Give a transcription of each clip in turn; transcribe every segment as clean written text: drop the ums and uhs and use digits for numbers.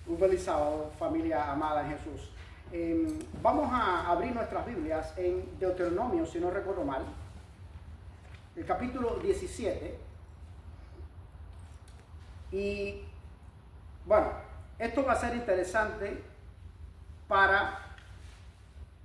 Un feliz sábado, familia amada en Jesús. Vamos a abrir nuestras Biblias en Deuteronomio, si no recuerdo mal, el capítulo 17. Y bueno, esto va a ser interesante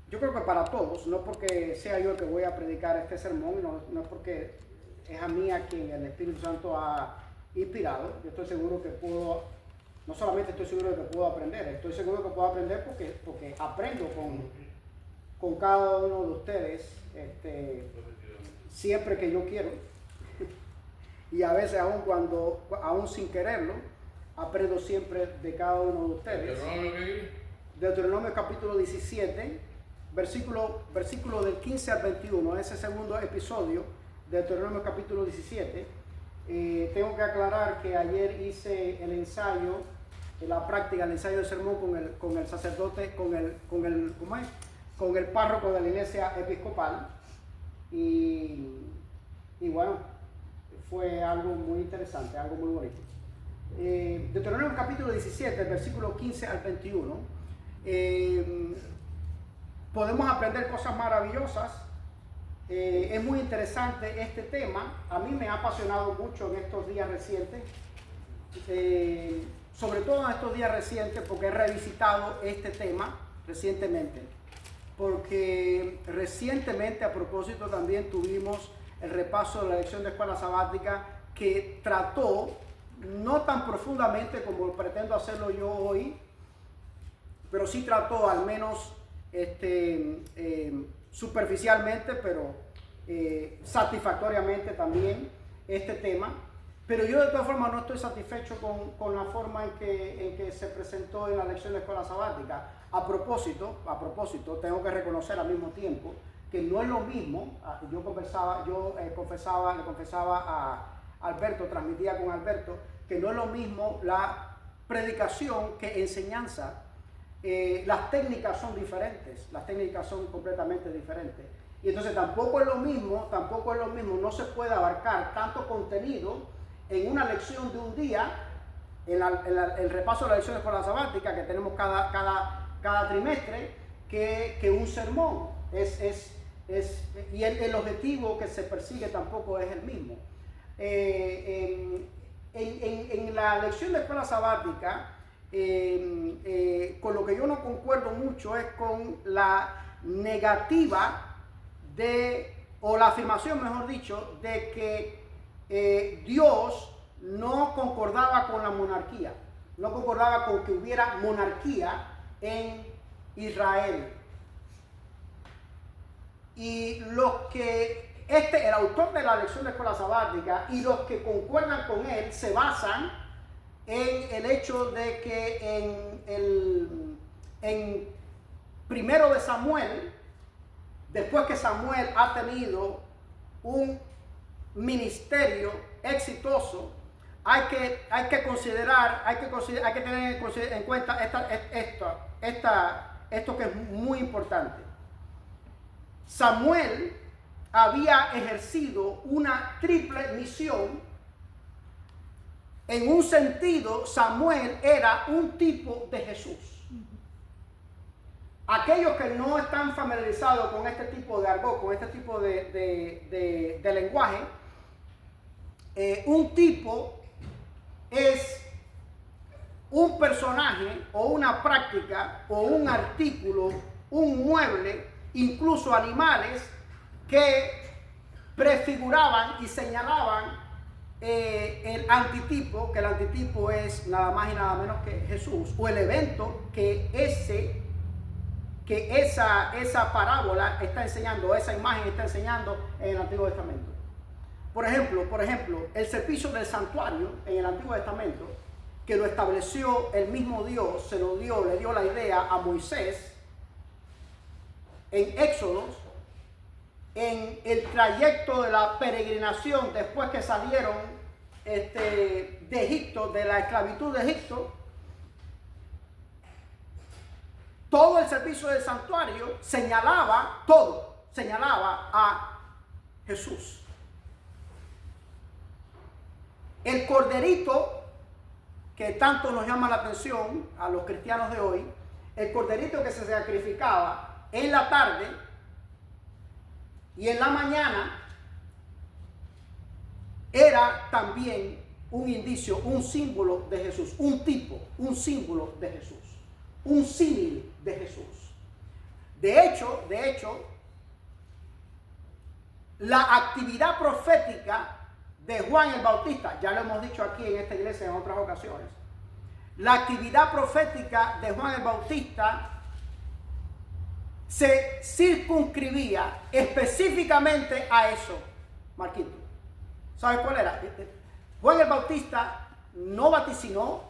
yo creo que para todos, no porque sea yo el que voy a predicar este sermón, no es porque es a mí a quien el Espíritu Santo ha inspirado. Yo estoy seguro que no solamente estoy seguro de que puedo aprender, estoy seguro que puedo aprender porque aprendo con cada uno de ustedes siempre que yo quiero. Y a veces aún sin quererlo, aprendo siempre de cada uno de ustedes. Deuteronomio capítulo 17, versículo del 15 al 21, ese segundo episodio de Deuteronomio capítulo 17. Tengo que aclarar que ayer hice el ensayo, la práctica, el ensayo del sermón con el sacerdote, con el párroco de la iglesia episcopal. Y bueno, fue algo muy interesante, algo muy bonito. Deuteronomio capítulo 17, versículo 15 al 21. Podemos aprender cosas maravillosas. Es muy interesante este tema. A mí me ha apasionado mucho en estos días recientes, sobre todo en estos días recientes, porque he revisitado este tema recientemente, porque recientemente, a propósito, también tuvimos el repaso de la lección de escuela sabática, que trató, no tan profundamente como pretendo hacerlo yo hoy, pero sí trató al menos superficialmente, pero satisfactoriamente también este tema. Pero yo de todas formas no estoy satisfecho con la forma en que se presentó en la lección de escuela sabática. A propósito, tengo que reconocer al mismo tiempo que no es lo mismo. Le confesaba a Alberto, transmitía con Alberto, que no es lo mismo la predicación que enseñanza. Las técnicas son diferentes, las técnicas son completamente diferentes. Y entonces tampoco es lo mismo, no se puede abarcar tanto contenido en una lección de un día, el repaso de la lección de escuela sabática que tenemos cada trimestre, que un sermón. Y el objetivo que se persigue tampoco es el mismo. En la lección de escuela sabática, con lo que yo no concuerdo mucho es con la negativa o la afirmación, mejor dicho, de que Dios no concordaba con la monarquía, no concordaba con que hubiera monarquía en Israel. Y el autor de la lección de escuela sabática y los que concuerdan con él se basan en el hecho de que en primero de Samuel, después que Samuel ha tenido un ministerio exitoso, hay que tener en cuenta esto que es muy importante. Samuel había ejercido una triple misión. En un sentido, Samuel era un tipo de Jesús. Aquellos que no están familiarizados con este tipo de argot, con este tipo de lenguaje, un tipo es un personaje o una práctica o un artículo, un mueble, incluso animales que prefiguraban y señalaban el antitipo, que el antitipo es nada más y nada menos que Jesús, o el evento que esa parábola está enseñando, esa imagen está enseñando en el Antiguo Testamento. Por ejemplo, el servicio del santuario en el Antiguo Testamento, que lo estableció el mismo Dios, le dio la idea a Moisés en Éxodo, en el trayecto de la peregrinación después que salieron de Egipto, de la esclavitud de Egipto. Todo el servicio del santuario señalaba a Jesús. El corderito que tanto nos llama la atención a los cristianos de hoy, el corderito que se sacrificaba en la tarde y en la mañana era también un indicio, un símbolo de Jesús, un tipo, un símbolo de Jesús, un símil de Jesús. De hecho, la actividad profética de Juan el Bautista, ya lo hemos dicho aquí en esta iglesia en otras ocasiones, la actividad profética de Juan el Bautista se circunscribía específicamente a eso, Marquito. ¿Sabes cuál era? Juan el Bautista no vaticinó,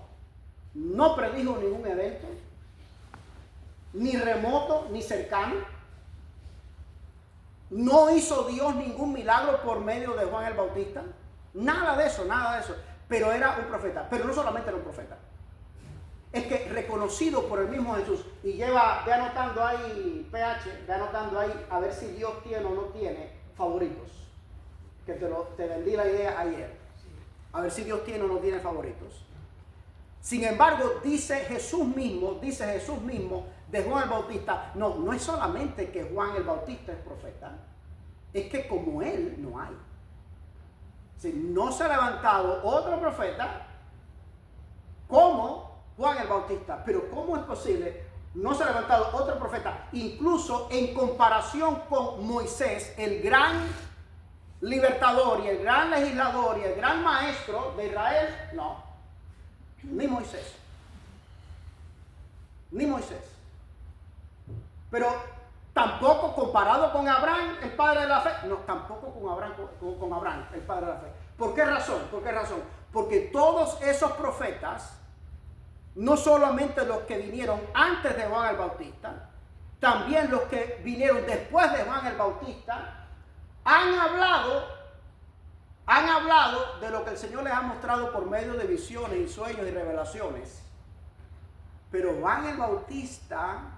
no predijo ningún evento, ni remoto ni cercano. No hizo Dios ningún milagro por medio de Juan el Bautista. Nada de eso, nada de eso. Pero era un profeta. Pero no solamente era un profeta. Es que reconocido por el mismo Jesús. Y ve anotando ahí, PH, ve anotando ahí a ver si Dios tiene o no tiene favoritos. Que te vendí la idea ayer. A ver si Dios tiene o no tiene favoritos. Sin embargo, dice Jesús mismo de Juan el Bautista, no es solamente que Juan el Bautista es profeta, es que como él no hay. Si no se ha levantado otro profeta como Juan el Bautista, pero ¿cómo es posible? No se ha levantado otro profeta, incluso en comparación con Moisés, el gran libertador y el gran legislador y el gran maestro de Israel, no, ni Moisés. Pero tampoco comparado con Abraham, el padre de la fe. No, tampoco con Abraham, el padre de la fe. ¿Por qué razón? Porque todos esos profetas, no solamente los que vinieron antes de Juan el Bautista, también los que vinieron después de Juan el Bautista, han hablado de lo que el Señor les ha mostrado por medio de visiones y sueños y revelaciones. Pero Juan el Bautista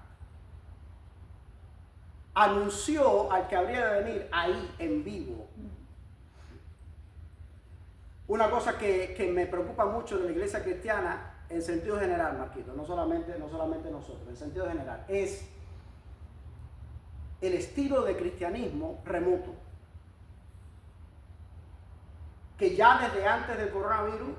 anunció al que habría de venir ahí en vivo. Una cosa que me preocupa mucho de la iglesia cristiana en sentido general, Marquito, no solamente nosotros, en sentido general, es el estilo de cristianismo remoto, que ya desde antes del coronavirus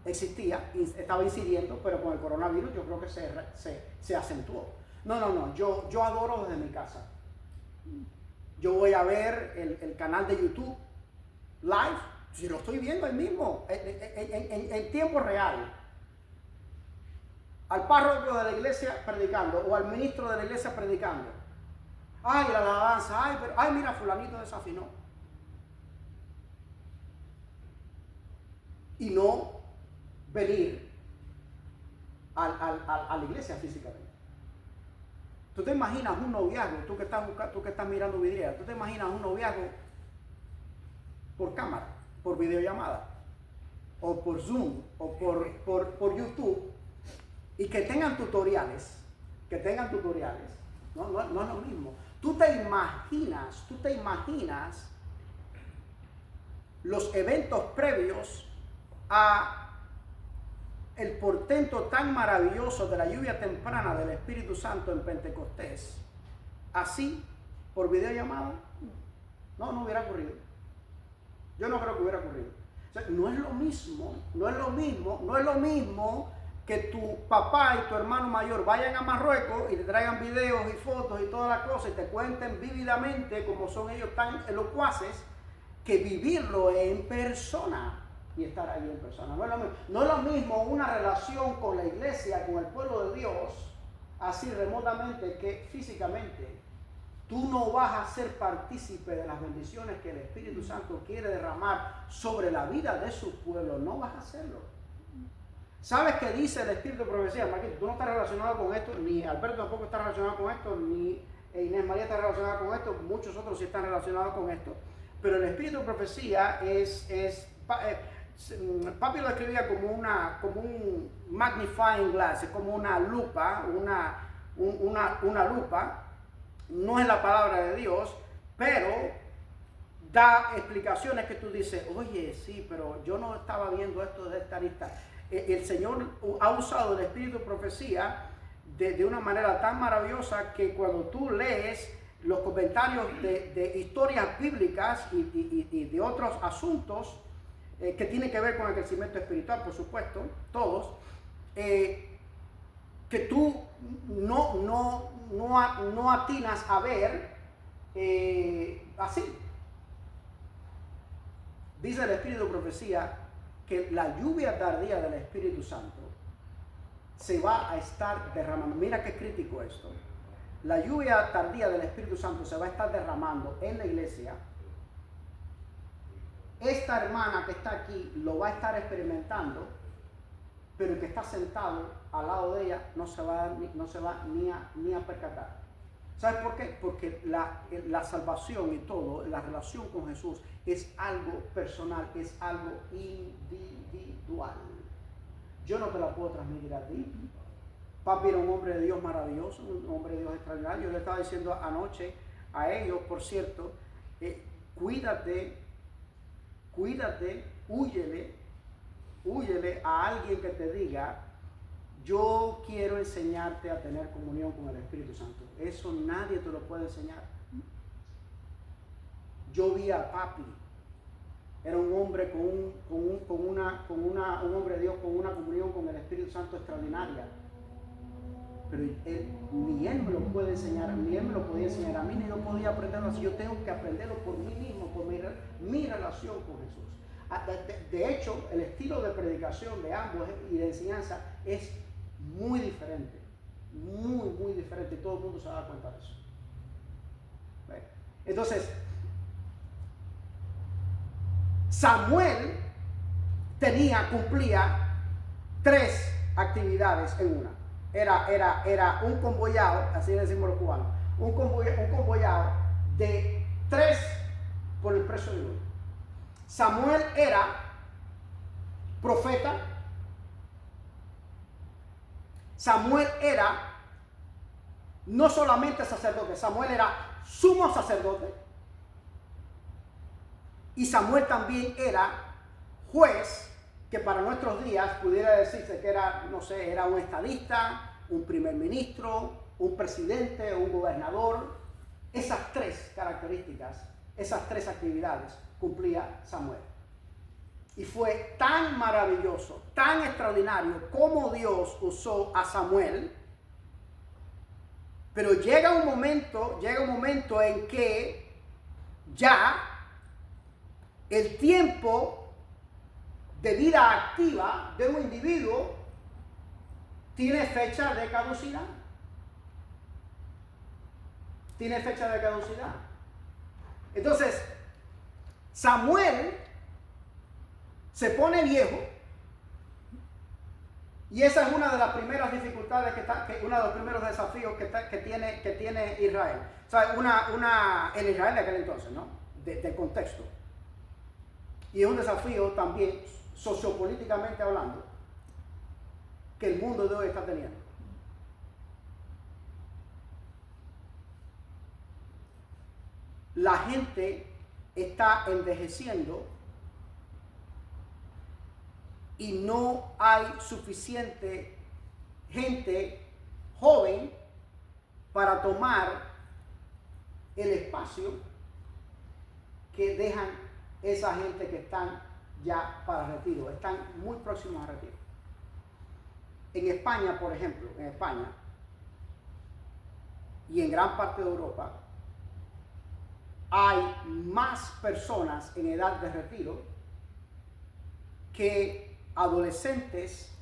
existía, estaba incidiendo, pero con el coronavirus yo creo que se acentuó. No, yo adoro desde mi casa. Yo voy a ver el canal de YouTube live, si lo estoy viendo ahí mismo, en tiempo real. Al párroco de la iglesia predicando, o al ministro de la iglesia predicando. Ay, la alabanza, ay, mira, fulanito desafinó. Y no venir a la iglesia físicamente. Tú te imaginas un noviazgo, tú que estás mirando vidriera, tú te imaginas un noviazgo por cámara, por videollamada, o por Zoom, o por YouTube, y que tengan tutoriales, no es lo mismo. Tú te imaginas los eventos previos a el portento tan maravilloso de la lluvia temprana del Espíritu Santo en Pentecostés, así, por videollamada, no hubiera ocurrido. Yo no creo que hubiera ocurrido. O sea, no es lo mismo que tu papá y tu hermano mayor vayan a Marruecos y te traigan videos y fotos y todas las cosas y te cuenten vívidamente cómo son ellos tan locuaces, que vivirlo en persona. Y estar allí en persona. No es lo mismo una relación con la iglesia, con el pueblo de Dios, así remotamente, que físicamente. Tú no vas a ser partícipe de las bendiciones que el Espíritu Santo quiere derramar sobre la vida de su pueblo. No vas a hacerlo. ¿Sabes qué dice el Espíritu de Profecía? Marquito, tú no estás relacionado con esto, ni Alberto tampoco está relacionado con esto, ni Inés María está relacionada con esto, muchos otros sí están relacionados con esto. Pero el Espíritu de Profecía Papi lo escribía como un magnifying glass, como una lupa, una lupa. No es la palabra de Dios, pero da explicaciones que tú dices, oye, sí, pero yo no estaba viendo esto de esta lista. el Señor ha usado el espíritu de profecía de una manera tan maravillosa que cuando tú lees los comentarios de historias bíblicas y de otros asuntos que tienen que ver con el crecimiento espiritual, por supuesto, todos, que tú no atinas a ver así. Dice el espíritu de profecía que la lluvia tardía del Espíritu Santo se va a estar derramando. Mira qué crítico esto. La lluvia tardía del Espíritu Santo se va a estar derramando en la iglesia. Esta hermana que está aquí lo va a estar experimentando, pero el que está sentado al lado de ella no se va ni a percatar. ¿Sabes por qué? Porque la salvación y todo, la relación con Jesús es algo personal, es algo individual. Yo no te la puedo transmitir a ti. Papi era un hombre de Dios maravilloso, un hombre de Dios extraordinario. Yo le estaba diciendo anoche a ellos, por cierto, cuídate, húyele a alguien que te diga, yo quiero enseñarte a tener comunión con el Espíritu Santo. Eso nadie te lo puede enseñar. Yo vi a papi. Era un hombre un hombre de Dios con una comunión con el Espíritu Santo extraordinaria. Pero ni él me lo puede enseñar, ni él me lo podía enseñar a mí, ni lo podía aprenderlo así. Yo tengo que aprenderlo por mí mismo, por mi relación con Jesús. De hecho, el estilo de predicación de ambos y de enseñanza es muy diferente. Muy diferente. Y todo el mundo se da cuenta de eso. Entonces, Samuel cumplía 3 actividades en una. Era un convoyado, así decimos los cubanos, un convoyado de 3 por el precio de 1. Samuel era profeta. Samuel era no solamente sacerdote, Samuel era sumo sacerdote. Y Samuel también era juez, que para nuestros días pudiera decirse que era, no sé, era un estadista, un primer ministro, un presidente, un gobernador. Esas 3 características, esas 3 actividades cumplía Samuel. Y fue tan maravilloso, tan extraordinario como Dios usó a Samuel. Pero llega un momento en que ya el tiempo de vida activa de un individuo tiene fecha de caducidad. Entonces, Samuel se pone viejo, y esa es una de las primeras dificultades uno de los primeros desafíos que tiene Israel. O sea, en Israel de aquel entonces, ¿no? Del contexto. Y es un desafío también sociopolíticamente hablando que el mundo de hoy está teniendo. La gente está envejeciendo y no hay suficiente gente joven para tomar el espacio que dejan esa gente que están ya para retiro, están muy próximos a retiro. En España, por ejemplo, y en gran parte de Europa, hay más personas en edad de retiro que adolescentes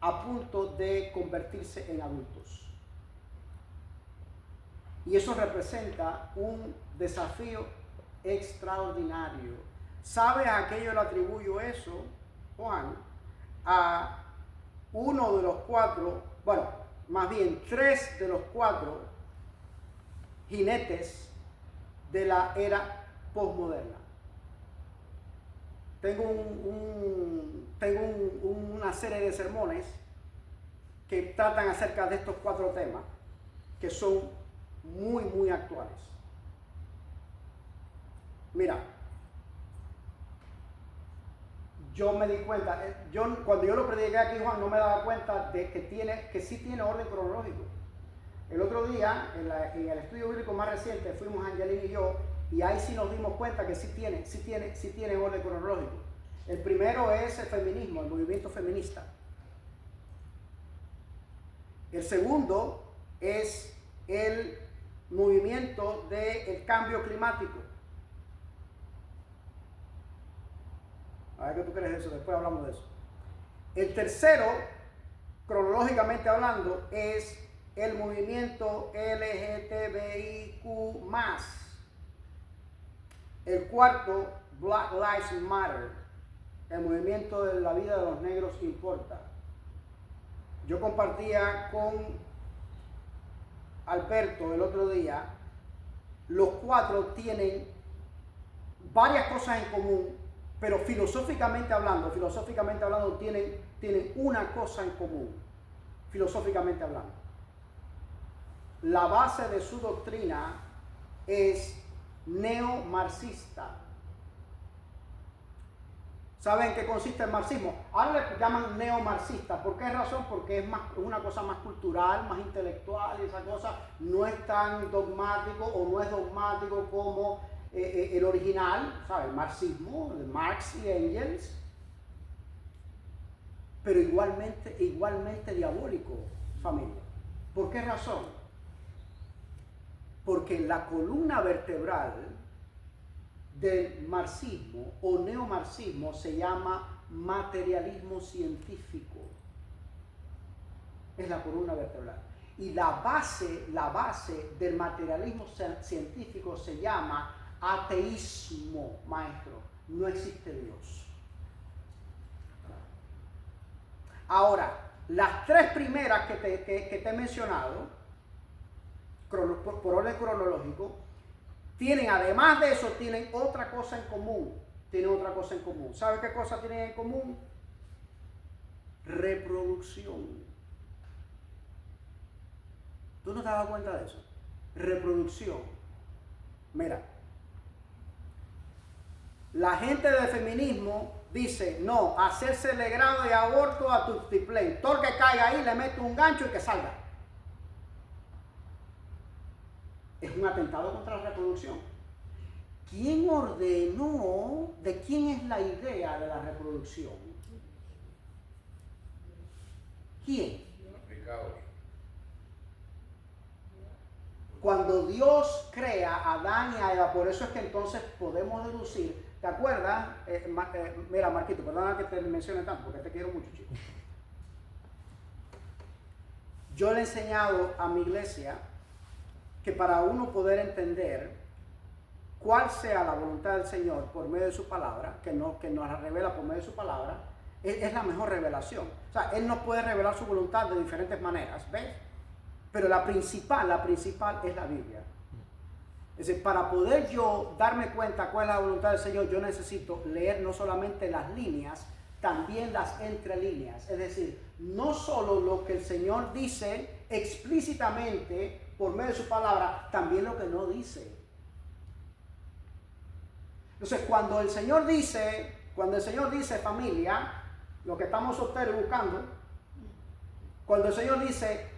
a punto de convertirse en adultos. Y eso representa un desafío extraordinario. ¿Sabe a qué yo le atribuyo eso, Juan? A uno de los 4, bueno, más bien 3 de los 4 jinetes de la era posmoderna. Tengo una serie de sermones que tratan acerca de estos 4 temas que son muy actuales. Mira, yo me di cuenta, cuando yo lo prediqué aquí, Juan, no me daba cuenta de que sí tiene orden cronológico. El otro día, en el estudio bíblico más reciente, fuimos Angelina y yo, y ahí sí nos dimos cuenta que sí tiene orden cronológico. El primero es el feminismo, el movimiento feminista. El segundo es el movimiento del cambio climático. A ver qué tú crees de eso, después hablamos de eso. El tercero, cronológicamente hablando, es el movimiento LGTBIQ+. El cuarto, Black Lives Matter, el movimiento de la vida de los negros importa. Yo compartía con Alberto el otro día, los cuatro tienen varias cosas en común, pero filosóficamente hablando tienen una cosa en común, filosóficamente hablando. La base de su doctrina es neomarxista. ¿Saben qué consiste el marxismo? Ahora le llaman neomarxista. ¿Por qué razón? Porque es una cosa más cultural, más intelectual, y esa cosa no es tan dogmático o no es dogmático como el original, ¿sabes? El marxismo, de Marx y Engels. Pero igualmente diabólico, familia. ¿Por qué razón? Porque la columna vertebral del marxismo o neomarxismo se llama materialismo científico. Es la columna vertebral. Y la base del materialismo científico se llama ateísmo, maestro. No existe Dios. Ahora, las tres primeras que te he mencionado, por orden cronológico, además de eso, tienen otra cosa en común. ¿Sabe qué cosa tienen en común? Reproducción. ¿Tú no te has dado cuenta de eso? Reproducción. Mira, la gente del feminismo dice, no, hacerse el grado de aborto a tu tiplén. Todo el que caiga ahí le mete un gancho y que salga. Es un atentado contra la reproducción. ¿Quién ordenó de quién es la idea de la reproducción? ¿Quién? Cuando Dios crea a Adán y a Eva, por eso es que entonces podemos deducir, ¿te acuerdas? Mira, Marquito, perdona que te mencione tanto, porque te quiero mucho, chico. Yo le he enseñado a mi iglesia que para uno poder entender cuál sea la voluntad del Señor por medio de su palabra, que nos la revela por medio de su palabra, es la mejor revelación. O sea, Él nos puede revelar su voluntad de diferentes maneras, ¿ves? Pero la principal es la Biblia. Es decir, para poder yo darme cuenta cuál es la voluntad del Señor, yo necesito leer no solamente las líneas, también las entrelíneas. Es decir, no solo lo que el Señor dice explícitamente por medio de su palabra, también lo que no dice. Entonces, cuando el Señor dice, familia, lo que estamos solteros buscando, cuando el Señor dice,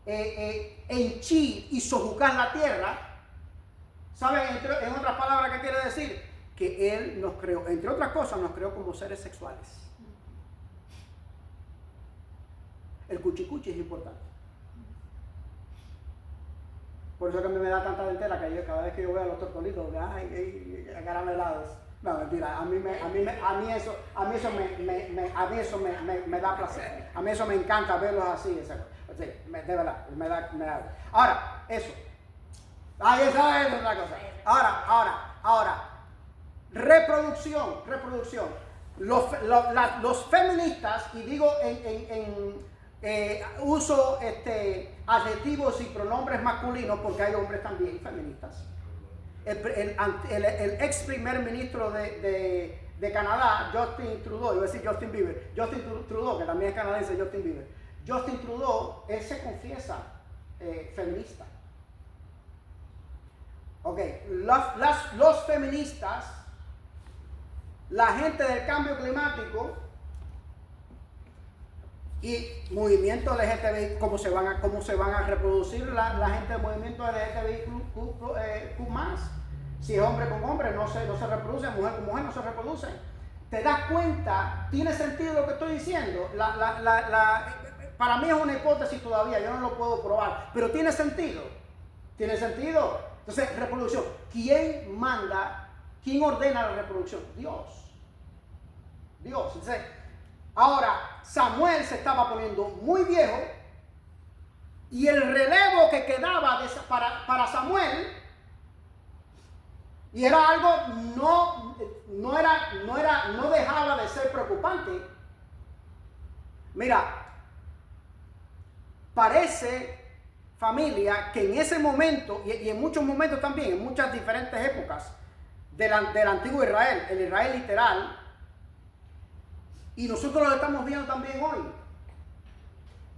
henchir y sojugar la tierra, ¿saben en otras palabras qué quiere decir? Que Él nos creó, entre otras cosas, nos creó como seres sexuales. El cuchicuchi es importante. Por eso que a mí me da tanta dentera que cada vez que yo veo a los tortolitos, caramelados. No, mentira, a mí eso me da placer. A mí eso me encanta verlos así, de verdad, me da. Ahora, eso. Esa es otra cosa. Ahora, reproducción. Los feministas, y digo uso adjetivos y pronombres masculinos porque hay hombres también feministas. El ex primer ministro de Canadá, Justin Trudeau, iba a decir Justin Bieber, Justin Trudeau, que también es canadiense, Justin Bieber. Justin Trudeau, él se confiesa feminista. Ok, los feministas la gente del cambio climático y movimiento LGTBI, cómo se van a reproducir la gente del movimiento LGTBI más. Si es hombre con hombre, no se reproduce, mujer con mujer no se reproduce. ¿Te das cuenta? ¿Tiene sentido lo que estoy diciendo? Para mí es una hipótesis todavía, yo no lo puedo probar, pero tiene sentido. ¿Tiene sentido? Entonces, reproducción. ¿Quién manda? ¿Quién ordena la reproducción? Dios. Entonces, ahora, Samuel se estaba poniendo muy viejo y el relevo que quedaba para Samuel, y era algo, no dejaba de ser preocupante. Mira, parece, familia, que en ese momento, y en muchos momentos también, en muchas diferentes épocas del antiguo Israel, el Israel literal, y nosotros lo estamos viendo también hoy,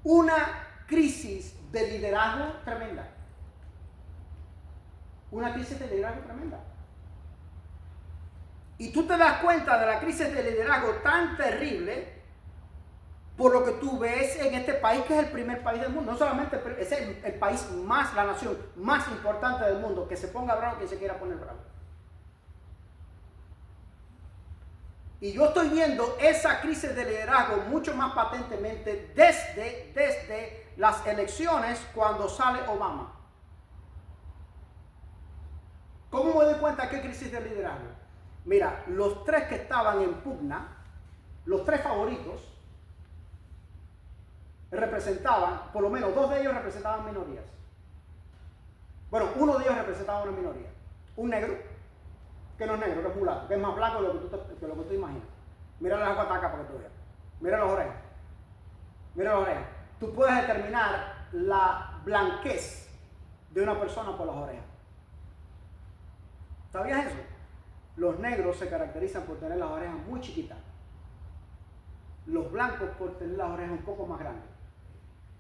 una crisis de liderazgo tremenda. Una crisis de liderazgo tremenda. Y tú te das cuenta de la crisis de liderazgo tan terrible por lo que tú ves en este país, que es el primer país del mundo. No solamente es el país más, la nación más importante del mundo, que se ponga bravo quien se quiera poner bravo. Y yo estoy viendo esa crisis de liderazgo mucho más patentemente desde las elecciones cuando sale Obama. ¿Cómo me doy cuenta qué crisis de liderazgo? Mira, los tres que estaban en pugna, los tres favoritos, representaban, por lo menos dos de ellos representaban minorías. Bueno, uno de ellos representaba una minoría. Un negro, que no es negro, que es mulato, que es más blanco de lo que tú imaginas. Mira las guatacas para que tú veas. Mira las orejas. Mira las orejas. Tú puedes determinar la blanquez de una persona por las orejas. ¿Sabías eso? Los negros se caracterizan por tener las orejas muy chiquitas. Los blancos por tener las orejas un poco más grandes.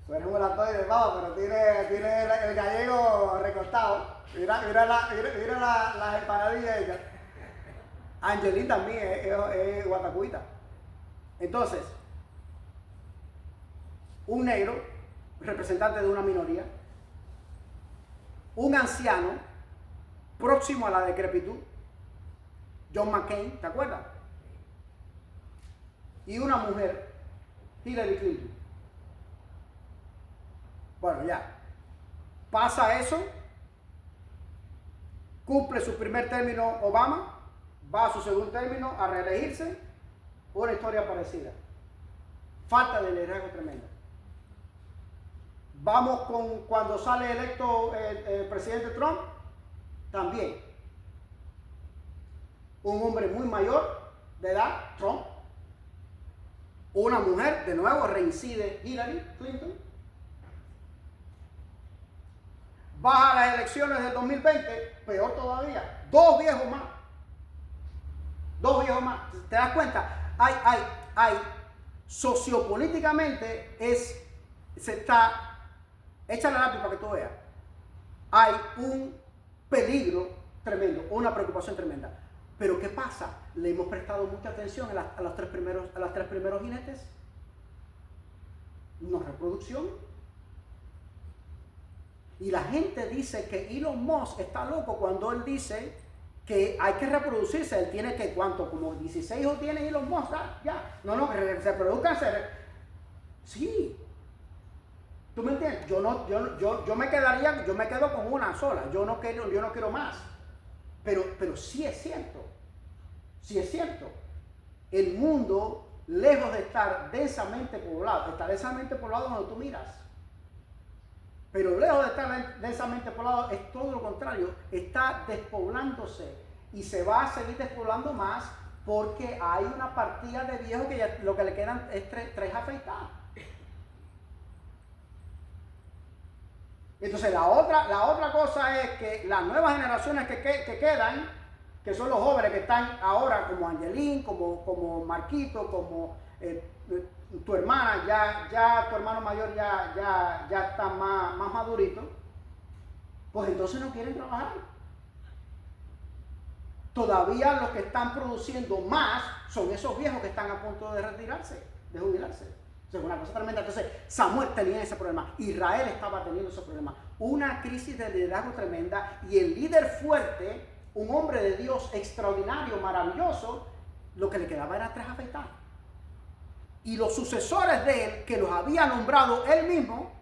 Tú eres un delatoide de pavo, pero tiene el gallego recortado. Mira las empanadillas ella. Angelín también es guatacuita. Entonces, un negro, representante de una minoría, un anciano próximo a la decrepitud, John McCain, ¿te acuerdas? Y una mujer, Hillary Clinton. Bueno, ya. Pasa eso, cumple su primer término Obama, va a su segundo término a reelegirse, una historia parecida. Falta de liderazgo tremenda. Vamos con cuando sale electo el presidente Trump, también. Un hombre muy mayor de edad, Trump. Una mujer, de nuevo, reincide Hillary Clinton. Baja las elecciones del 2020, peor todavía. Dos viejos más. ¿Te das cuenta? Hay sociopolíticamente echa la lápiz para que tú veas. Hay un peligro tremendo, una preocupación tremenda. Pero ¿qué pasa? Le hemos prestado mucha atención a los tres primeros jinetes. No reproducción. Y la gente dice que Elon Musk está loco cuando él dice que hay que reproducirse. Él tiene que, ¿cuánto? Como 16 hijos tiene Elon Musk. Ya. No, que se reproduzcan. Sí. ¿Tú me entiendes? Yo me quedo con una sola. Yo no quiero más. Pero sí es cierto. Sí es cierto. El mundo, lejos de estar densamente poblado, está densamente poblado donde tú miras. Pero lejos de estar densamente poblado, es todo lo contrario. Está despoblándose y se va a seguir despoblando más porque hay una partida de viejos que ya, lo que le quedan es tres afeitados. Entonces la otra cosa es que las nuevas generaciones que quedan, que son los jóvenes que están ahora como Angelín, como Marquito, como tu hermana, ya tu hermano mayor ya está más madurito, pues entonces no quieren trabajar. todavía los que están produciendo más son esos viejos que están a punto de retirarse, de jubilarse. Es una cosa tremenda. Entonces Samuel tenía ese problema, Israel estaba teniendo ese problema, una crisis de liderazgo tremenda, y el líder fuerte, un hombre de Dios extraordinario, maravilloso, lo que le quedaba era tres afeitar. Y los sucesores de él, que los había nombrado él mismo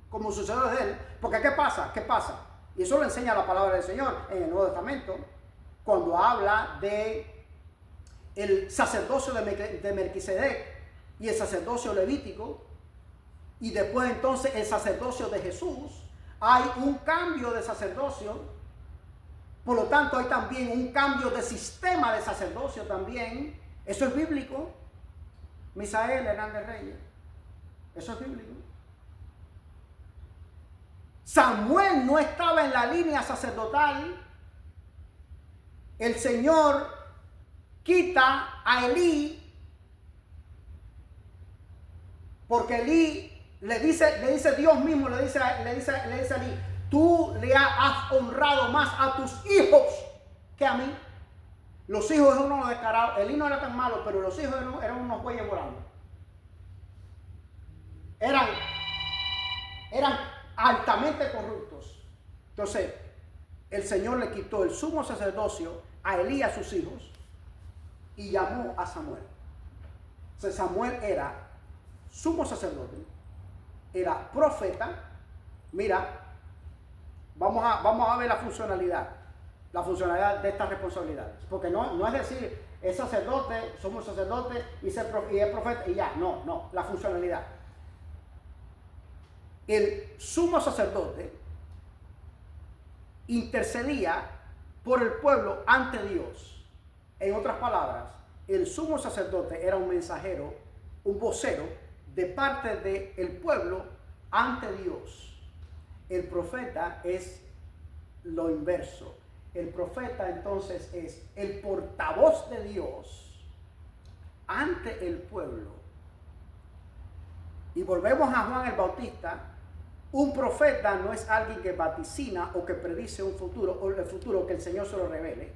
como sucesores de él, porque ¿qué pasa? ¿Qué pasa? Y eso lo enseña la palabra del Señor en el Nuevo Testamento, cuando habla de el sacerdocio de Melquisedec y el sacerdocio levítico, y después entonces el sacerdocio de Jesús. Hay un cambio de sacerdocio, por lo tanto hay también un cambio de sistema de sacerdocio también. Eso es bíblico. Misael Hernández Reyes, eso es bíblico. Samuel no estaba en la línea sacerdotal. El Señor quita a Elí, porque Elí le dice Dios mismo, le dice a Elí: tú le has honrado más a tus hijos que a mí. Los hijos eran unos descarados. Elí no era tan malo, pero los hijos eran unos bueyes volando. Eran altamente corruptos. Entonces, el Señor le quitó el sumo sacerdocio a Elí y a sus hijos y llamó a Samuel. Entonces, Samuel era sumo sacerdote, era profeta. Mira, vamos a ver la funcionalidad de estas responsabilidades, porque no es decir es sacerdote, somos sacerdote y es profeta y ya, no, la funcionalidad. El sumo sacerdote intercedía por el pueblo ante Dios. En otras palabras, el sumo sacerdote era un mensajero, un vocero de parte del pueblo ante Dios. El profeta es lo inverso. El profeta entonces es el portavoz de Dios ante el pueblo. Y volvemos a Juan el Bautista. Un profeta no es alguien que vaticina o que predice un futuro, o el futuro que el Señor se lo revele.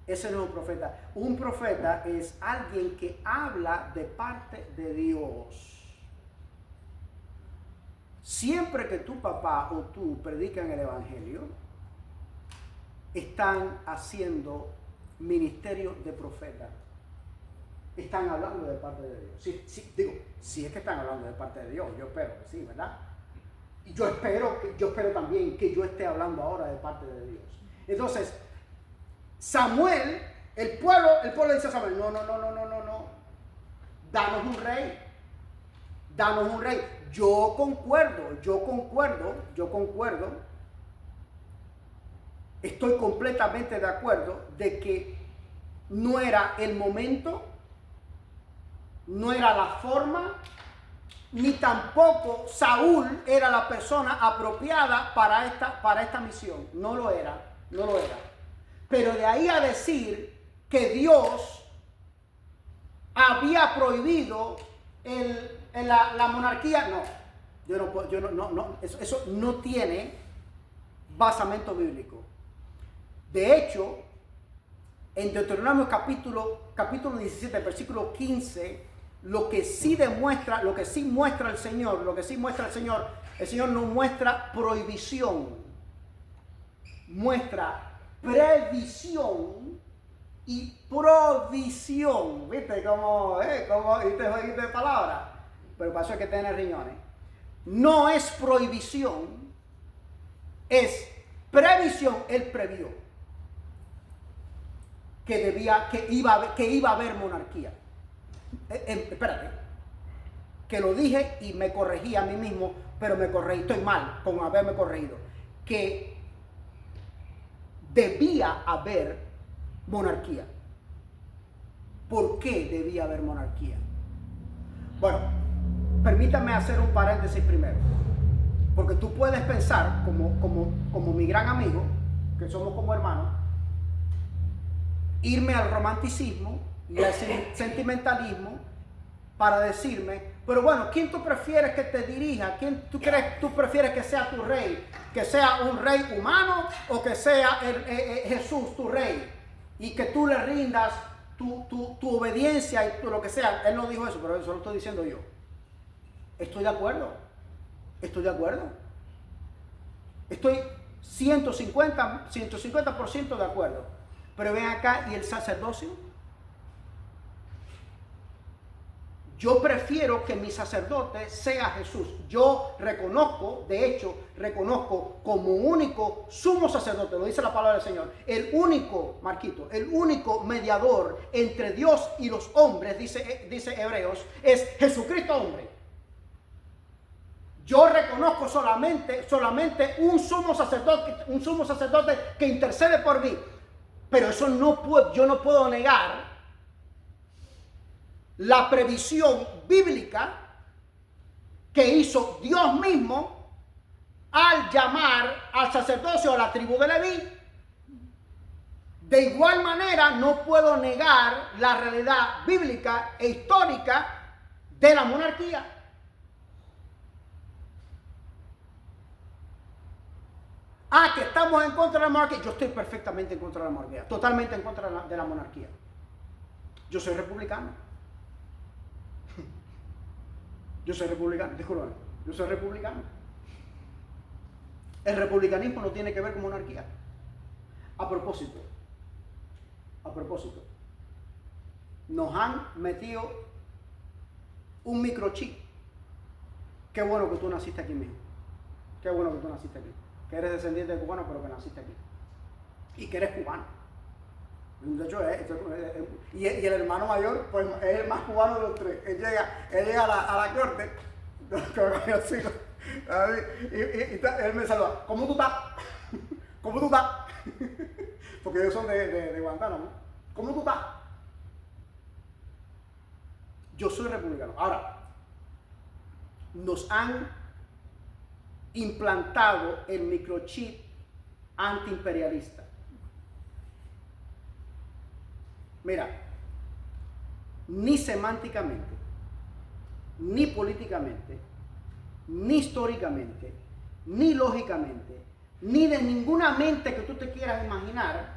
Ese no es un profeta. Un profeta es alguien que habla de parte de Dios. Siempre que tu papá o tú predican el evangelio, están haciendo ministerio de profeta. Están hablando de parte de Dios. Si es que están hablando de parte de Dios, yo espero que sí, ¿verdad? Y yo espero también que yo esté hablando ahora de parte de Dios. Entonces, Samuel, el pueblo dice a Samuel: no. Danos un rey. Yo concuerdo. Estoy completamente de acuerdo de que no era el momento, no era la forma, ni tampoco Saúl era la persona apropiada para esta misión. No lo era. Pero de ahí a decir que Dios había prohibido la monarquía, no. Eso no tiene basamento bíblico. De hecho, en Deuteronomio capítulo 17, versículo 15, lo que sí muestra el Señor, el Señor no muestra prohibición, muestra previsión y provisión. ¿Viste cómo jueguito de palabras? Pero para eso hay que tener riñones. No es prohibición, es previsión. Él previó que iba a haber monarquía. Espérate, que lo dije y me corregí a mí mismo, pero me corregí, estoy mal con haberme corregido, que debía haber monarquía. ¿Por qué debía haber monarquía? Bueno, permítame hacer un paréntesis primero, porque tú puedes pensar como mi gran amigo, que somos como hermanos, irme al romanticismo y al sentimentalismo para decirme: pero bueno, ¿quién tú prefieres que te dirija? ¿Quién tú prefieres que sea tu rey? ¿Que sea un rey humano o que sea Jesús tu rey? y que tú le rindas tu obediencia y lo que sea. Él no dijo eso, pero eso lo estoy diciendo yo. Estoy de acuerdo. Estoy de acuerdo. Estoy 150% de acuerdo. Pero ven acá, ¿y el sacerdocio? Yo prefiero que mi sacerdote sea Jesús. Yo reconozco, de hecho, reconozco como único sumo sacerdote, lo dice la palabra del Señor, el único, Marquito, el único mediador entre Dios y los hombres, dice Hebreos, es Jesucristo hombre. Yo reconozco solamente un sumo sacerdote que intercede por mí. Pero eso yo no puedo negar la previsión bíblica que hizo Dios mismo al llamar al sacerdocio a la tribu de Leví. De igual manera, no puedo negar la realidad bíblica e histórica de la monarquía. Que estamos en contra de la monarquía. Yo estoy perfectamente en contra de la monarquía, totalmente en contra de la monarquía. Yo soy republicano. Yo soy republicano, disculpen, yo soy republicano. El republicanismo no tiene que ver con monarquía. A propósito, nos han metido un microchip. Qué bueno que tú naciste aquí mismo. Qué bueno que tú naciste aquí. Que eres descendiente de cubano, pero que naciste aquí. Y que eres cubano. De hecho, y el hermano mayor, pues es el más cubano de los tres. Él llega a la corte, y él me saluda. ¿Cómo tú estás? ¿Cómo tú estás? Porque ellos son de Guantánamo. ¿Cómo tú estás? Yo soy republicano. Ahora, nos han implantado el microchip antiimperialista. Mira, ni semánticamente, ni políticamente, ni históricamente, ni lógicamente, ni de ninguna mente que tú te quieras imaginar,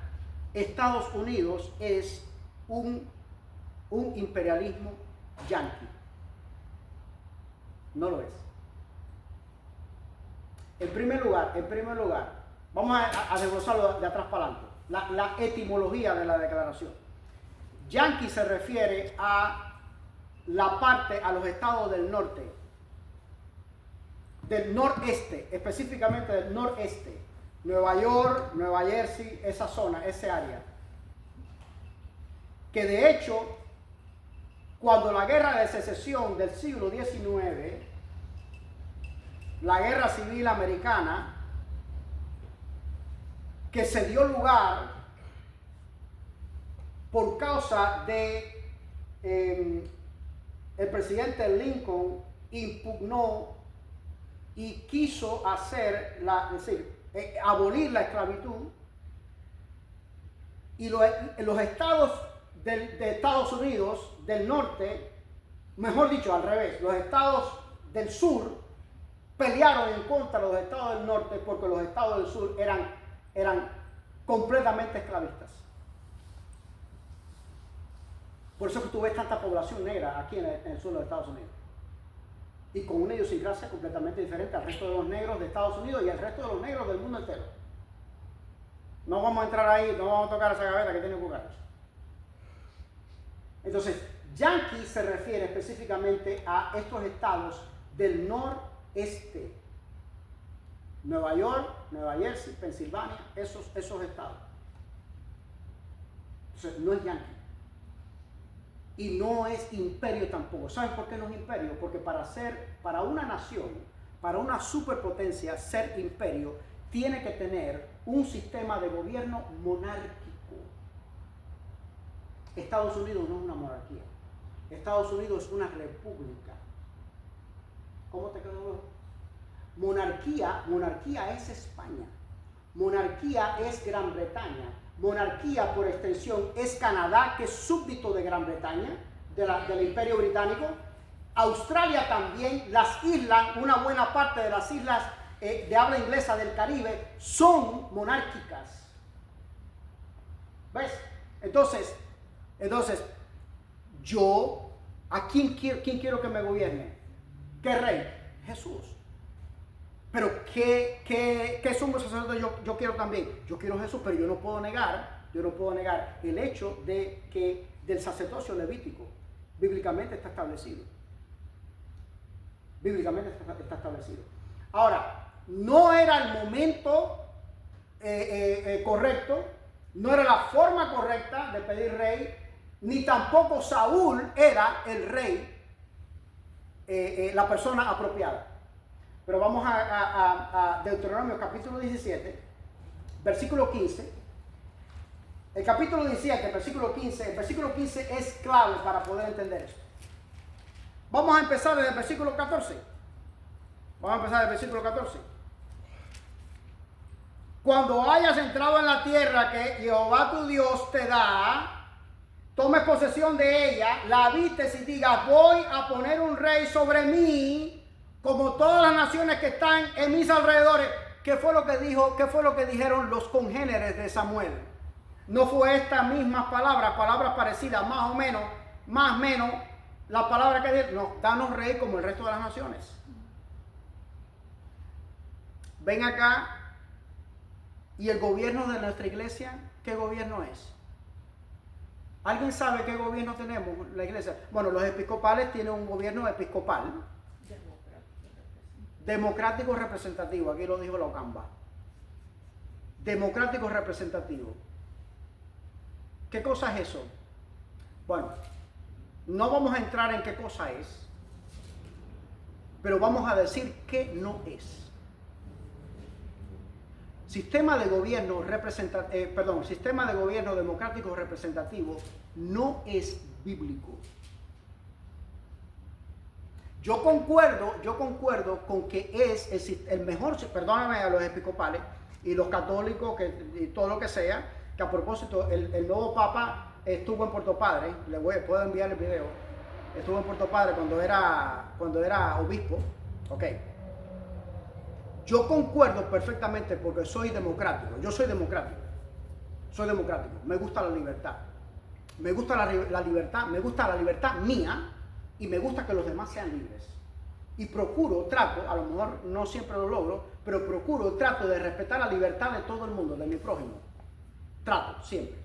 Estados Unidos es un imperialismo yanqui. No lo es. En primer lugar, vamos a desglosarlo de atrás para adelante. La etimología de la declaración. Yanqui se refiere a a los estados del norte, del noreste, específicamente del noreste. Nueva York, Nueva Jersey, esa zona, ese área. Que de hecho, cuando la guerra de secesión del siglo XIX, la guerra civil americana, que se dio lugar por causa de el presidente Lincoln impugnó y quiso abolir la esclavitud, y los estados de Estados Unidos del norte, mejor dicho al revés, los estados del sur pelearon en contra de los estados del norte porque los estados del sur eran completamente esclavistas. Por eso es que tú ves tanta población negra aquí en el sur de Estados Unidos. Y con una idiosincrasia completamente diferente al resto de los negros de Estados Unidos y al resto de los negros del mundo entero. No vamos a entrar ahí, no vamos a tocar esa gaveta que tiene cucarachas. Entonces, yanqui se refiere específicamente a estos estados del noreste. Nueva York, Nueva Jersey, Pensilvania, esos estados. Entonces, no es yanqui. Y no es imperio tampoco. ¿Saben por qué no es imperio? Porque para una nación, para una superpotencia, ser imperio, tiene que tener un sistema de gobierno monárquico. Estados Unidos no es una monarquía. Estados Unidos es una república. ¿Cómo te quedó? Monarquía es España. Monarquía es Gran Bretaña. Monarquía, por extensión, es Canadá, que es súbdito de Gran Bretaña, del Imperio Británico. Australia también, las islas, una buena parte de las islas de habla inglesa del Caribe son monárquicas. ¿Ves? Entonces, yo, ¿a quién quiero que me gobierne? ¿Qué rey? Jesús. Pero ¿qué sumo sacerdote yo quiero también? Yo quiero Jesús, pero yo no puedo negar el hecho de que del sacerdocio levítico bíblicamente está establecido. Bíblicamente está establecido. Ahora, no era el momento correcto, no era la forma correcta de pedir rey, ni tampoco Saúl era el rey, la persona apropiada. Pero vamos a Deuteronomio capítulo 17, versículo 15. El capítulo 17, el versículo 15 es clave para poder entender esto. Vamos a empezar desde el versículo 14. Cuando hayas entrado en la tierra que Jehová tu Dios te da, tomes posesión de ella, la habites y digas, voy a poner un rey sobre mí, como todas las naciones que están en mis alrededores. ¿Qué fue lo que dijeron los congéneres de Samuel? No fue estas mismas palabras parecidas, más o menos, la palabra que dijeron, no, danos rey como el resto de las naciones. Ven acá, y el gobierno de nuestra iglesia, ¿qué gobierno es? ¿Alguien sabe qué gobierno tenemos la iglesia? Bueno, los episcopales tienen un gobierno episcopal. Democrático representativo, aquí lo dijo la Ocamba. Democrático representativo. ¿Qué cosa es eso? Bueno, no vamos a entrar en qué cosa es, pero vamos a decir qué no es. Sistema de gobierno democrático representativo no es bíblico. Yo concuerdo con que es el mejor, perdóname a los episcopales y los católicos y todo lo que sea, que a propósito el nuevo papa estuvo en Puerto Padre, puedo enviar el video, estuvo en Puerto Padre cuando era obispo, ok. Yo concuerdo perfectamente porque soy democrático, me gusta la libertad, me gusta la libertad mía, y me gusta que los demás sean libres. Y trato, a lo mejor no siempre lo logro, pero trato de respetar la libertad de todo el mundo, de mi prójimo. Trato siempre.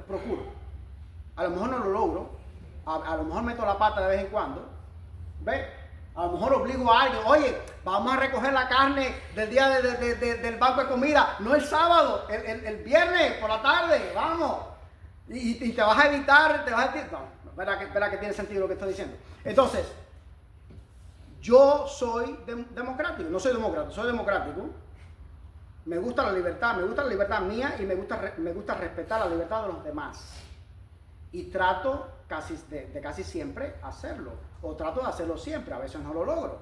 Procuro. A lo mejor no lo logro, a lo mejor meto la pata de vez en cuando. ¿Ves? A lo mejor obligo a alguien, oye, vamos a recoger la carne del día del banco de comida, no el sábado, el viernes por la tarde, vamos. Y te vas a evitar, no. Verá que tiene sentido lo que estoy diciendo. Entonces, yo soy democrático, no soy demócrata, soy democrático. Me gusta la libertad mía y me gusta respetar la libertad de los demás. Y trato casi siempre hacerlo, o trato de hacerlo siempre, a veces no lo logro.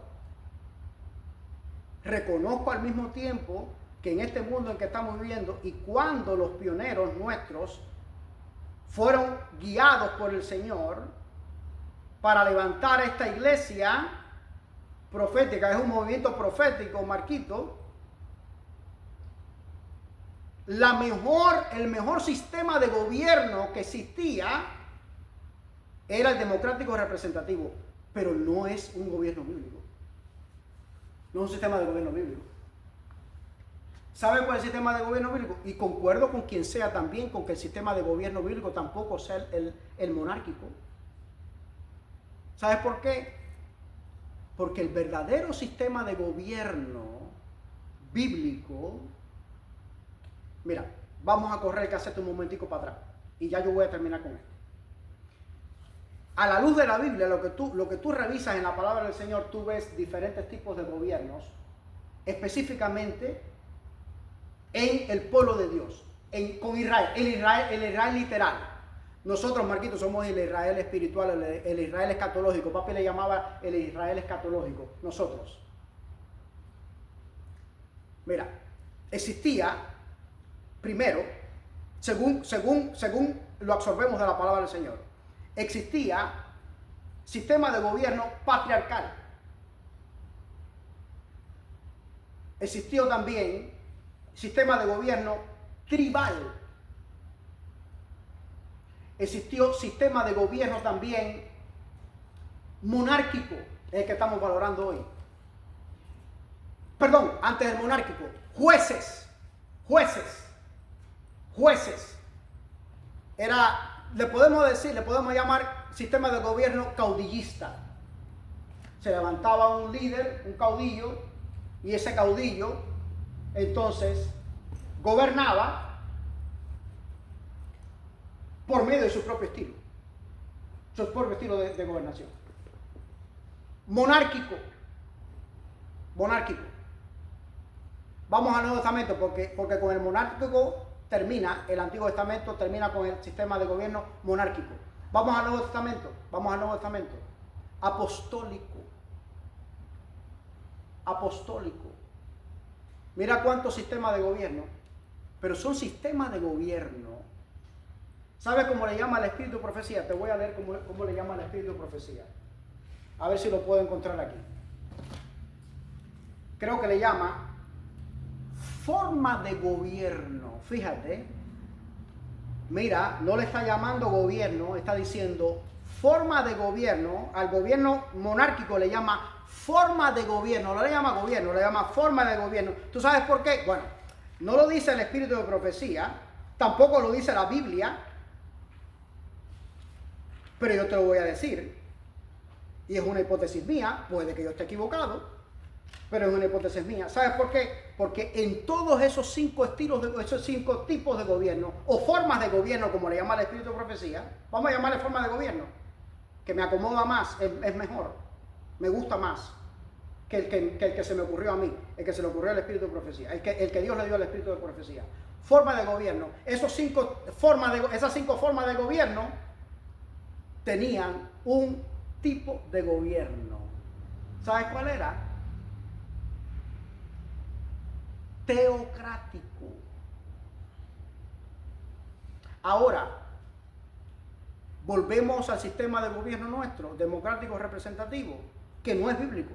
Reconozco al mismo tiempo que en este mundo en que estamos viviendo, y cuando los pioneros nuestros fueron guiados por el Señor para levantar esta iglesia profética, es un movimiento profético, Marquito, el mejor sistema de gobierno que existía era el democrático representativo, pero no es un gobierno bíblico, no es un sistema de gobierno bíblico. ¿Sabe cuál es el sistema de gobierno bíblico? Y concuerdo con quien sea también con que el sistema de gobierno bíblico tampoco sea el monárquico. ¿Sabes por qué? Porque el verdadero sistema de gobierno bíblico, mira, vamos a correr el cassette un momentico para atrás y ya yo voy a terminar con esto. A la luz de la Biblia, lo que tú revisas en la palabra del Señor, tú ves diferentes tipos de gobiernos, específicamente en el pueblo de Dios, con Israel, el Israel literal. Nosotros, Marquitos, somos el Israel espiritual, el Israel escatológico. Papi le llamaba el Israel escatológico, nosotros. Mira, existía, primero, según lo absorbemos de la palabra del Señor, existía sistema de gobierno patriarcal. Existió también sistema de gobierno tribal. existió sistema de gobierno también monárquico, el que estamos valorando hoy. Perdón, antes del monárquico, jueces. Le podemos llamar sistema de gobierno caudillista. Se levantaba un líder, un caudillo, y ese caudillo entonces gobernaba por medio de su propio estilo de gobernación. Monárquico. Vamos al Nuevo Testamento porque con el monárquico termina, el Antiguo Testamento termina con el sistema de gobierno monárquico. Vamos al Nuevo Testamento. Apostólico. Mira cuántos sistemas de gobierno, pero son sistemas de gobierno. ¿Sabes cómo le llama el espíritu de profecía? Te voy a leer cómo le llama el espíritu de profecía. A ver si lo puedo encontrar aquí. Creo que le llama forma de gobierno. Fíjate. Mira, no le está llamando gobierno, está diciendo forma de gobierno. Al gobierno monárquico le llama forma de gobierno, no le llama gobierno, le llama forma de gobierno. ¿Tú sabes por qué? Bueno, no lo dice el espíritu de profecía, tampoco lo dice la Biblia, pero yo te lo voy a decir. Y es una hipótesis mía, puede que yo esté equivocado, pero es una hipótesis mía. ¿Sabes por qué? Porque en todos esos cinco tipos de gobierno, o formas de gobierno, como le llama el espíritu de profecía, vamos a llamarle forma de gobierno, que me acomoda más, es mejor, me gusta más que el que se me ocurrió a mí, el que se le ocurrió al espíritu de profecía, el que Dios le dio al espíritu de profecía. Forma de gobierno. Esas cinco formas de gobierno tenían un tipo de gobierno. ¿Sabes cuál era? Teocrático. Ahora, volvemos al sistema de gobierno nuestro, democrático representativo, que no es bíblico.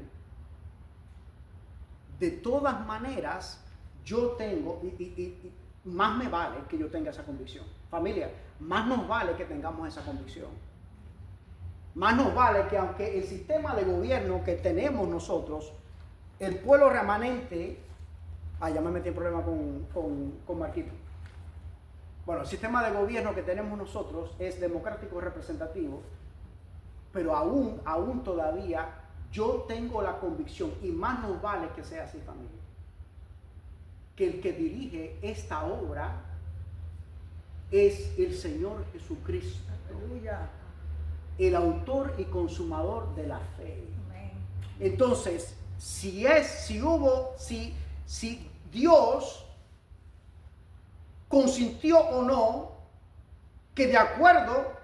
De todas maneras, yo tengo, y más me vale que yo tenga esa convicción. Familia, más nos vale que tengamos esa convicción. Más nos vale que aunque el sistema de gobierno que tenemos nosotros, el pueblo remanente, ya me metí en problema con Marquito. Bueno, el sistema de gobierno que tenemos nosotros es democrático representativo, pero aún todavía yo tengo la convicción, y más nos vale que sea así, familia, que el que dirige esta obra es el Señor Jesucristo. Aleluya. El autor y consumador de la fe. Amén. Entonces, si Dios consintió o no que de acuerdo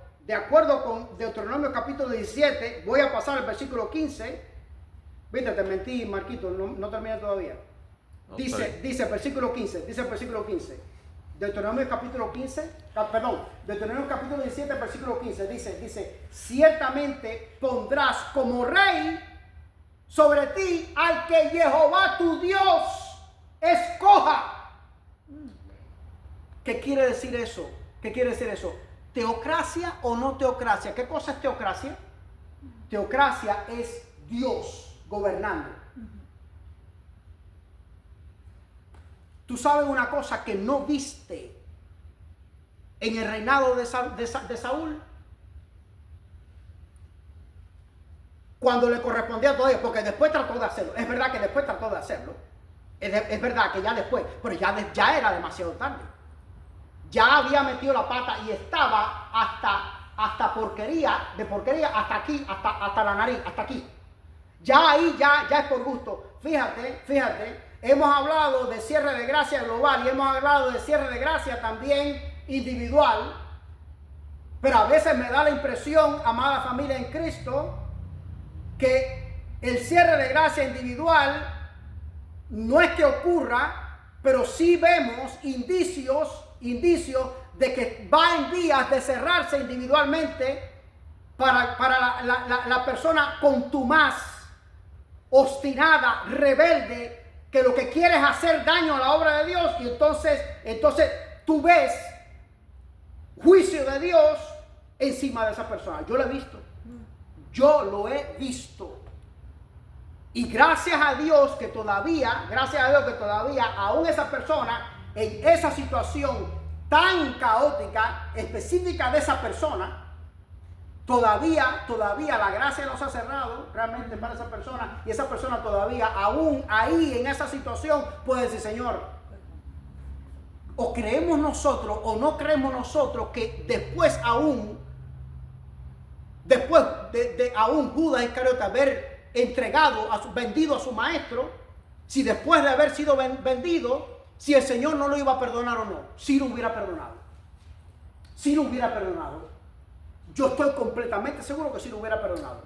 con Deuteronomio capítulo 17, voy a pasar al versículo 15. Viste, te mentí, Marquito, no terminé todavía. No, dice versículo 15. Deuteronomio capítulo 17, versículo 15, dice, ciertamente pondrás como rey sobre ti al que Jehová tu Dios escoja. ¿Qué quiere decir eso? ¿Teocracia o no teocracia? ¿Qué cosa es teocracia? Teocracia es Dios gobernando. Tú sabes una cosa que no viste en el reinado de Saúl. Cuando le correspondía todavía, porque después trató de hacerlo. Es verdad que después trató de hacerlo. Es verdad que ya después, pero ya era demasiado tarde. Ya había metido la pata y estaba hasta porquería hasta aquí, hasta la nariz, hasta aquí. Ya ahí ya es por gusto. Fíjate. Hemos hablado de cierre de gracia global y hemos hablado de cierre de gracia también individual, pero a veces me da la impresión, amada familia en Cristo, que el cierre de gracia individual no es que ocurra, pero sí vemos indicios de que va en vías de cerrarse individualmente para la persona contumaz, obstinada, rebelde, que lo que quiere es hacer daño a la obra de Dios. Y entonces tú ves juicio de Dios encima de esa persona. Yo lo he visto. Yo lo he visto. Y gracias a Dios que todavía, aún esa persona, en esa situación tan caótica, específica de esa persona, todavía la gracia no se ha cerrado realmente para esa persona, y esa persona todavía, aún ahí en esa situación, puede decir: Señor, o creemos nosotros o no creemos nosotros que después de aún Judas Iscariote haber vendido a su maestro, si después de haber sido vendido, si el Señor no lo iba a perdonar o no. Si lo hubiera perdonado. Yo estoy completamente seguro que sí lo hubiera perdonado.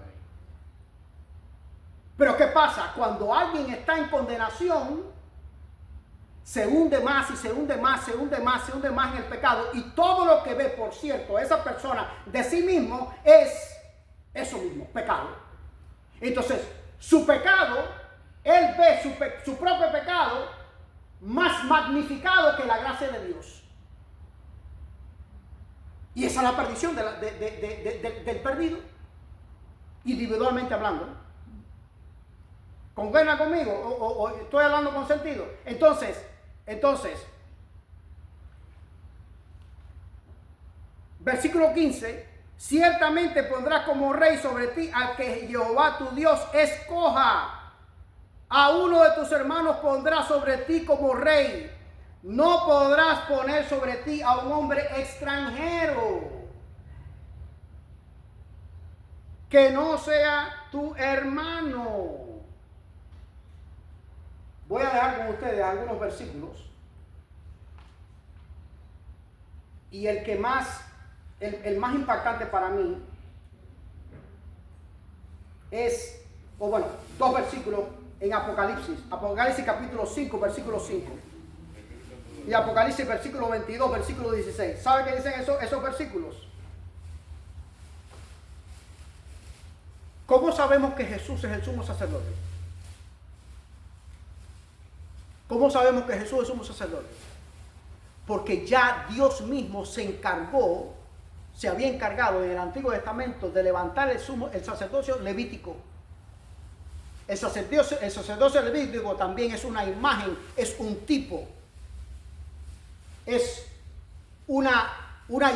Pero ¿qué pasa? Cuando alguien está en condenación, se hunde más y se hunde más en el pecado, y todo lo que ve, por cierto, esa persona de sí mismo es eso mismo, pecado. Entonces, su pecado, él ve su propio pecado más magnificado que la gracia de Dios. Y esa es la perdición del perdido, individualmente hablando. ¿Concuerdan conmigo? ¿O estoy hablando con sentido? Entonces, versículo 15: ciertamente pondrás como rey sobre ti al que Jehová tu Dios escoja. A uno de tus hermanos pondrás sobre ti como rey. No podrás poner sobre ti a un hombre extranjero que no sea tu hermano. Voy a dejar con ustedes algunos versículos. Y el más impactante para mí es, dos versículos en Apocalipsis. Apocalipsis capítulo 5, versículo 5. Y Apocalipsis versículo 22, versículo 16. ¿Sabe qué dicen esos versículos? ¿Cómo sabemos que Jesús es el sumo sacerdote? ¿Cómo sabemos que Jesús es el sumo sacerdote? Porque ya Dios mismo se había encargado en el Antiguo Testamento de levantar el sacerdocio levítico. El sacerdocio levítico también es una imagen, es un tipo, es una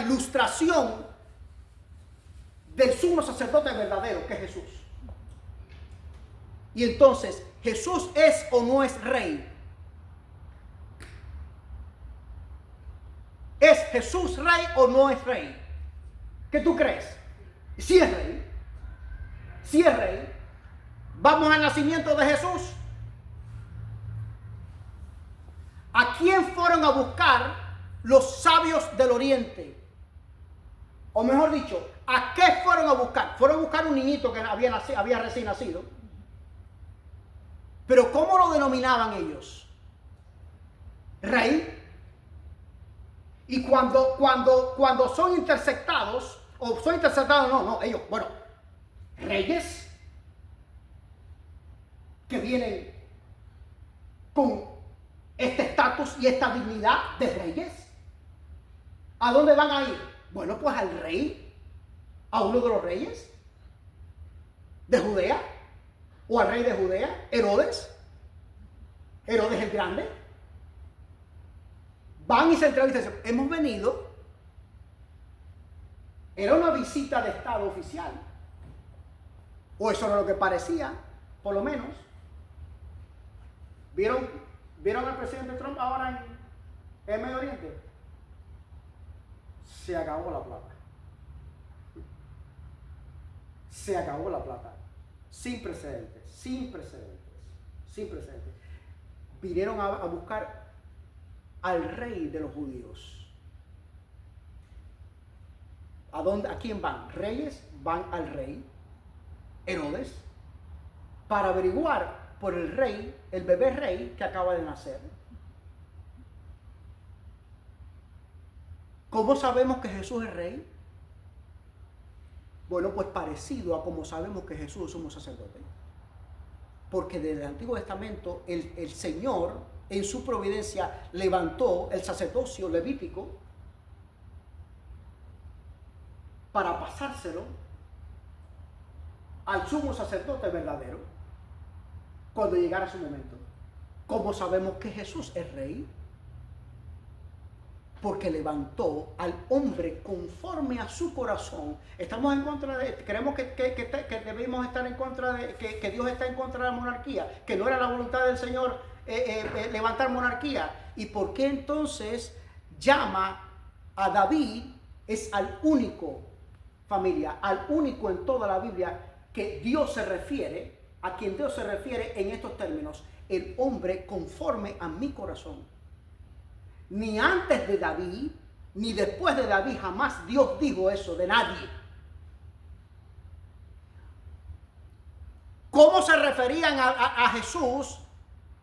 ilustración del sumo sacerdote verdadero, que es Jesús. Y entonces, ¿Jesús es o no es rey? ¿Es Jesús rey o no es rey? ¿Qué tú crees? Sí es rey. Sí es rey. Vamos al nacimiento de Jesús. ¿A quién fueron a buscar los sabios del oriente? O mejor dicho, ¿a qué fueron a buscar? Fueron a buscar un niñito que había recién nacido. Pero ¿cómo lo denominaban ellos? Rey. Y cuando son interceptados, ellos, reyes que vienen con este estatus y esta dignidad de reyes. ¿A dónde van a ir? Bueno, pues al rey, a uno de los reyes de Judea, o al rey de Judea, Herodes el Grande. Van y se entrevistan y dicen: hemos venido. Era una visita de estado oficial, o eso era lo que parecía, por lo menos. ¿Vieron al presidente Trump ahora en Medio Oriente? Se acabó la plata. Se acabó la plata. Sin precedentes. Vinieron a buscar al rey de los judíos. ¿A quién van? Reyes van al rey, Herodes, para averiguar por el rey, el bebé rey que acaba de nacer. ¿Cómo sabemos que Jesús es rey? Bueno, pues parecido a como sabemos que Jesús es sumo sacerdote. Porque desde el Antiguo Testamento el Señor en su providencia levantó el sacerdocio levítico para pasárselo al sumo sacerdote verdadero cuando llegara su momento. ¿Cómo sabemos que Jesús es rey? Porque levantó al hombre conforme a su corazón. Estamos en contra de, creemos que debemos estar en contra de, que Dios está en contra de la monarquía, que no era la voluntad del Señor levantar monarquía. ¿Y por qué entonces llama a David? Es al único, familia, al único en toda la Biblia que Dios se refiere, a quien Dios se refiere en estos términos: el hombre conforme a mi corazón. Ni antes de David, ni después de David, jamás Dios dijo eso de nadie. ¿Cómo se referían a Jesús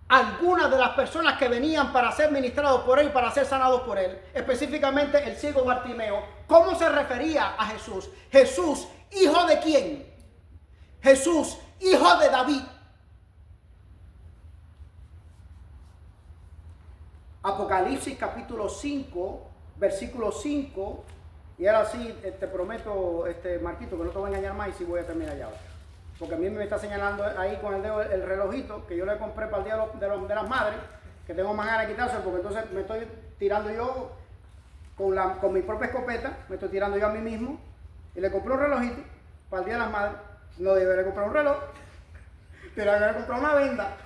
algunas de las personas que venían para ser ministrados por él, para ser sanados por él? Específicamente el ciego Bartimeo. ¿Cómo se refería a Jesús? Jesús, ¿hijo de quién? Jesús, hijo de David. Apocalipsis capítulo 5, versículo 5, y ahora sí, te prometo, Marquito, que no te voy a engañar más y sí voy a terminar ya. Porque a mí me está señalando ahí con el dedo el relojito que yo le compré para el día de las madres, que tengo más ganas de quitárselo, porque entonces me estoy tirando yo con mi propia escopeta, me estoy tirando yo a mí mismo, y le compré un relojito para el día de las madres. No debería comprar un reloj, debería comprar una venda.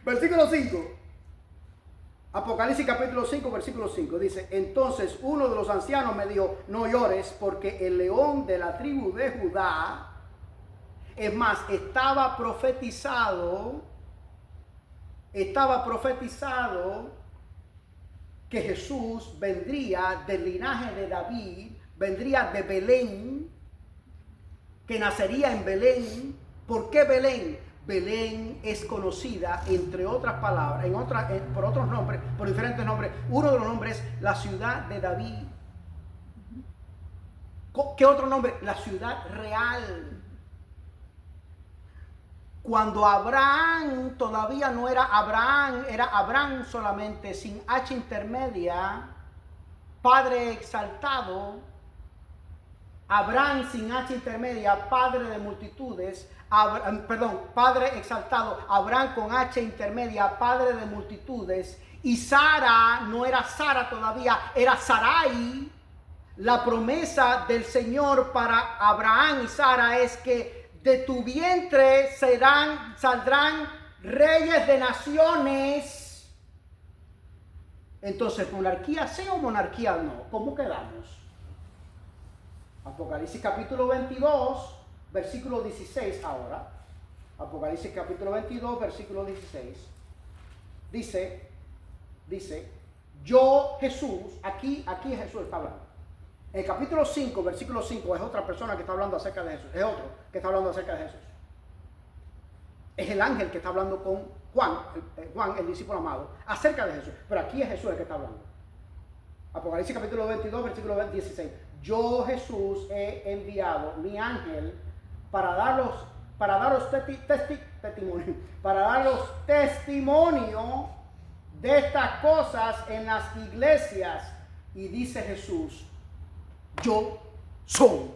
Versículo 5. Apocalipsis capítulo 5, versículo 5, dice: entonces uno de los ancianos me dijo, no llores, porque el león de la tribu de Judá, es más, estaba profetizado que Jesús vendría del linaje de David, vendría de Belén, que nacería en Belén. ¿Por qué Belén? Belén es conocida, entre otras palabras, por otros nombres, por diferentes nombres. Uno de los nombres es la ciudad de David. ¿Qué otro nombre? La ciudad real. Cuando Abraham todavía no era Abraham, era Abraham solamente, sin H intermedia, Padre exaltado. Abraham sin H intermedia, padre de multitudes. Padre exaltado. Abraham con H intermedia, padre de multitudes. Y Sara no era Sara todavía, era Sarai. La promesa del Señor para Abraham y Sara es que de tu vientre saldrán reyes de naciones. Entonces, ¿monarquía sí o monarquía no? ¿Cómo quedamos? Apocalipsis capítulo 22, versículo 16 ahora. Apocalipsis capítulo 22, versículo 16. Dice, yo Jesús, aquí Jesús está hablando. En el capítulo 5, versículo 5, es otra persona que está hablando acerca de Jesús. Es otro que está hablando acerca de Jesús. Es el ángel que está hablando con Juan, el discípulo amado, acerca de Jesús. Pero aquí es Jesús el que está hablando. Apocalipsis capítulo 22, versículo 16. Yo Jesús he enviado mi ángel para daros testimonio de estas cosas en las iglesias. Y dice Jesús, yo soy.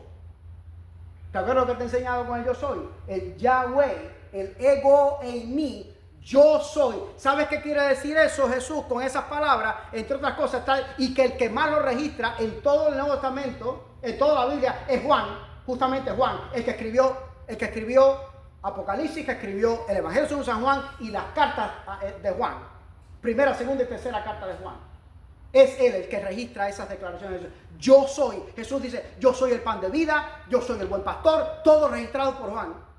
¿Te acuerdas lo que te he enseñado con el yo soy? El Yahweh, el ego en mí. Yo soy. ¿Sabes qué quiere decir eso Jesús con esas palabras? Entre otras cosas, y que el que más lo registra en todo el Nuevo Testamento, en toda la Biblia, es Juan. Justamente Juan, el que escribió Apocalipsis, que escribió el Evangelio de San Juan y las cartas de Juan. Primera, segunda y tercera carta de Juan. Es él el que registra esas declaraciones. Yo soy. Jesús dice, yo soy el pan de vida, yo soy el buen pastor, todo registrado por Juan,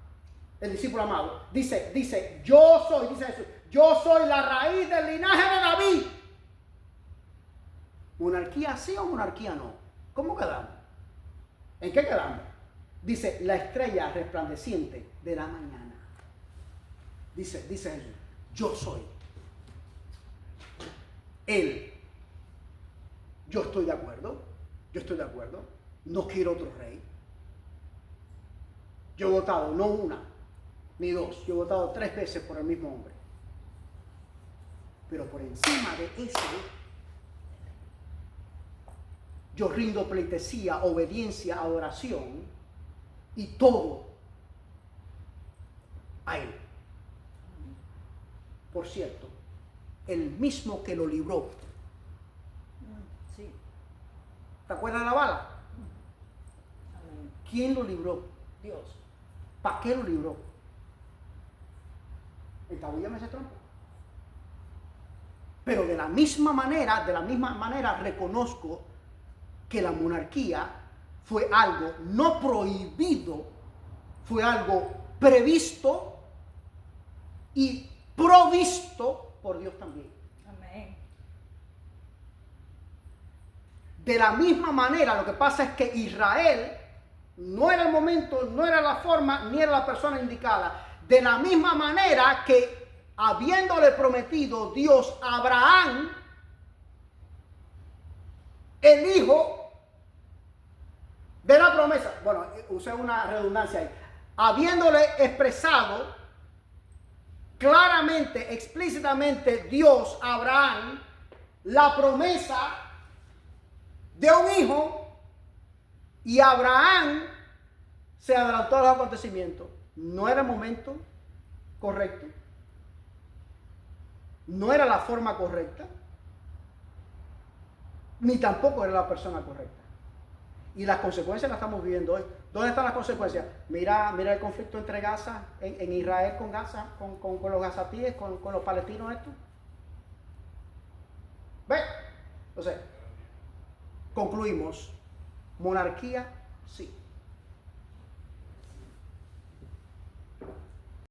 el discípulo amado. Dice, yo soy, dice Jesús, yo soy la raíz del linaje de David. ¿Monarquía sí o monarquía no? ¿Cómo quedamos? ¿En qué quedamos? Dice, la estrella resplandeciente de la mañana. Dice Jesús, yo soy. Él. Yo estoy de acuerdo. No quiero otro rey. Yo he votado, no una, ni dos. Yo he votado 3 veces por el mismo hombre. Pero por encima de ese, yo rindo pleitesía, obediencia, adoración y todo a Él. Por cierto, el mismo que lo libró. Sí. ¿Te acuerdas de la bala? Amén. ¿Quién lo libró? Dios. ¿Para qué lo libró? Entabullame ese trompo. Pero de la misma manera reconozco que la monarquía fue algo no prohibido, fue algo previsto y provisto por Dios también. Amén. De la misma manera, lo que pasa es que Israel no era el momento, no era la forma, ni era la persona indicada. De la misma manera que habiéndole prometido Dios a Abraham, el hijo de la promesa, bueno, usé una redundancia ahí, habiéndole expresado claramente, explícitamente Dios a Abraham la promesa de un hijo, y Abraham se adelantó a los acontecimientos. No era el momento correcto, no era la forma correcta, ni tampoco era la persona correcta. Y las consecuencias las estamos viviendo hoy. ¿Dónde están las consecuencias? Mira el conflicto entre Gaza, en Israel con Gaza, con los gazatíes, con los palestinos estos. Entonces, concluimos. Monarquía, sí.